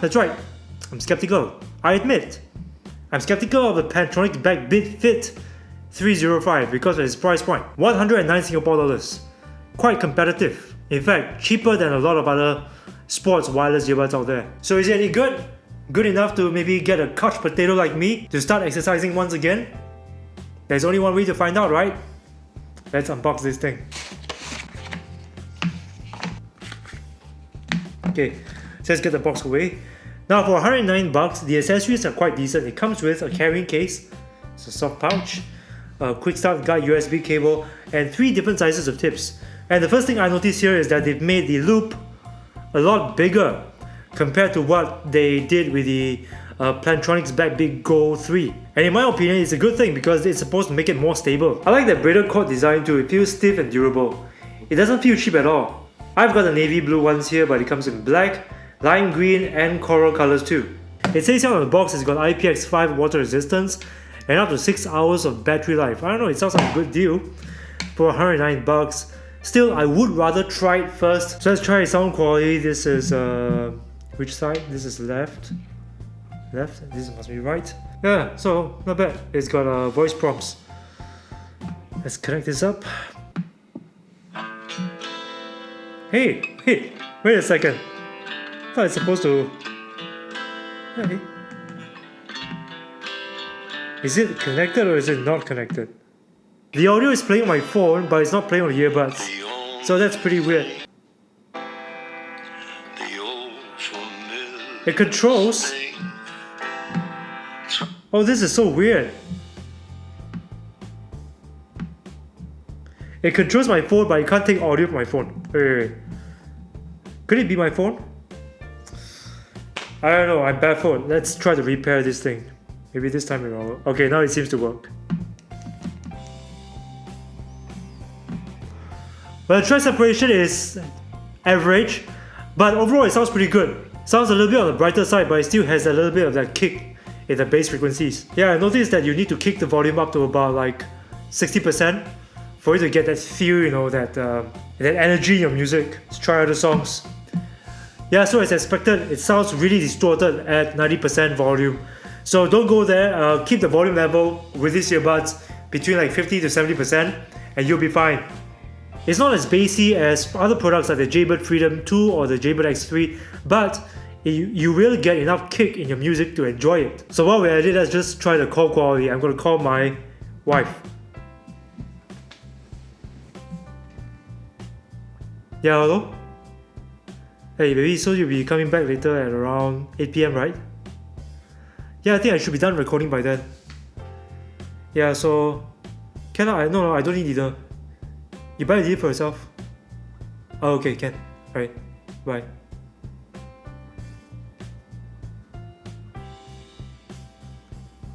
that's right. I'm skeptical. I admit. I'm skeptical of the Plantronics BackBeat FIT 305 because of its price point. 109 Singapore dollars. Quite competitive. In fact, cheaper than a lot of other sports wireless earbuds out there. So is it any good? Good enough to maybe get a couch potato like me to start exercising once again? There's only one way to find out, right? Let's unbox this thing. Okay, so let's get the box away. Now for 109 bucks, the accessories are quite decent. It comes with a carrying case, it's a soft pouch, a quick start guide USB cable, and 3 different sizes of tips. And the first thing I noticed here is that they've made the loop a lot bigger compared to what they did with the Plantronics BackBeat Go 3. And in my opinion, it's a good thing because it's supposed to make it more stable. I like the braided cord design too. It feels stiff and durable. It doesn't feel cheap at all. I've got the navy blue ones here, but it comes in black, lime green and coral colors too. It says here on the box it's got IPX5 water resistance and up to 6 hours of battery life. I don't know, it sounds like a good deal for 109 bucks. Still, I would rather try it first. So let's try sound quality. This is which side? This is left. Left. This must be right. Yeah, so not bad. It's got voice prompts. Let's connect this up. Hey, wait a second. I thought it's supposed to... Hey. Is it connected or is it not connected? The audio is playing on my phone, but it's not playing on the earbuds. So that's pretty weird. It controls... Oh, this is so weird. It controls my phone, but it can't take audio from my phone. Wait. Could it be my phone? I don't know, I'm baffled. Let's try to repair this thing. Maybe this time it will. Okay, now it seems to work. Well, the track separation is average, but overall it sounds pretty good. Sounds a little bit on the brighter side, but it still has a little bit of that kick in the bass frequencies. Yeah, I noticed that you need to kick the volume up to about like 60% for you to get that feel, you know, that energy in your music. Let's try other songs. Yeah, so as expected, it sounds really distorted at 90% volume. So don't go there, keep the volume level with these earbuds between like 50 to 70% and you'll be fine. It's not as bassy as other products like the Jaybird Freedom 2 or the Jaybird X3, but you will get enough kick in your music to enjoy it. So while we're at it, let's just try the call quality. I'm going to call my wife. Yeah, hello? Hey baby, so you'll be coming back later at around 8 PM, right? Yeah, I think I should be done recording by then. Yeah, so... Can I? No, I don't need either. You buy a deal for yourself? Oh, okay, can. Alright, bye.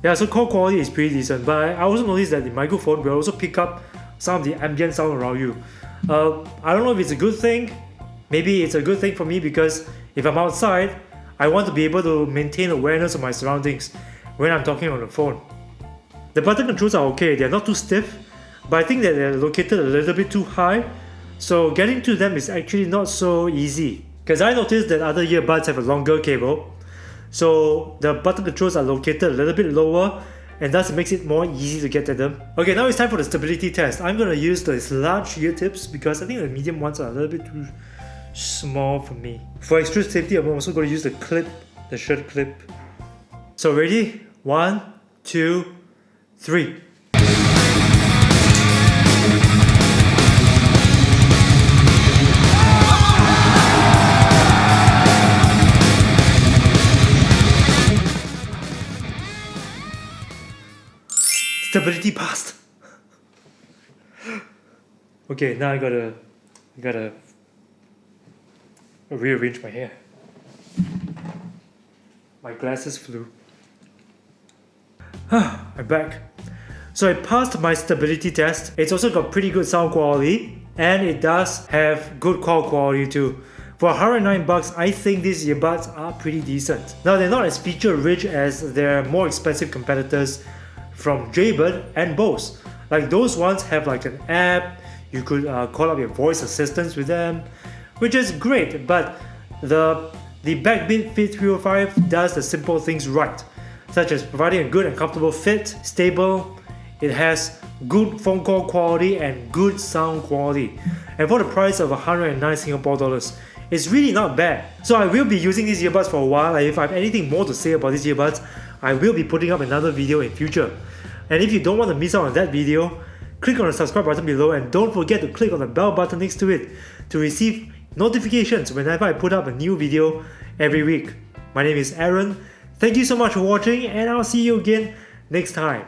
Yeah, so call quality is pretty decent, but I also noticed that the microphone will also pick up some of the ambient sound around you. I don't know if it's a good thing. Maybe it's a good thing for me because if I'm outside, I want to be able to maintain awareness of my surroundings when I'm talking on the phone. The button controls are okay, they're not too stiff, but I think that they're located a little bit too high, so getting to them is actually not so easy. Because I noticed that other earbuds have a longer cable, so the button controls are located a little bit lower, and thus it makes it more easy to get at them. Okay, now it's time for the stability test. I'm gonna use these large ear tips because I think the medium ones are a little bit too small for me. For extra safety, I'm also going to use the clip, the shirt clip. So ready? 1, 2, 3. Stability passed. Okay, now I gotta rearrange my hair. My glasses flew. I'm back. So I passed my stability test. It's also got pretty good sound quality and it does have good call quality too. For 109 bucks, I think these earbuds are pretty decent. Now they're not as feature rich as their more expensive competitors from Jaybird and Bose. Like those ones have like an app, you could call up your voice assistants with them, which is great, but the the BackBeat FIT 305 does the simple things right, such as providing a good and comfortable fit, stable, it has good phone call quality and good sound quality. And for the price of 109 Singapore dollars, it's really not bad. So I will be using these earbuds for a while, and if I have anything more to say about these earbuds, I will be putting up another video in future. And if you don't want to miss out on that video, click on the subscribe button below and don't forget to click on the bell button next to it to receive notifications whenever I put up a new video every week. My name is Aaron. Thank you so much for watching, and I'll see you again next time.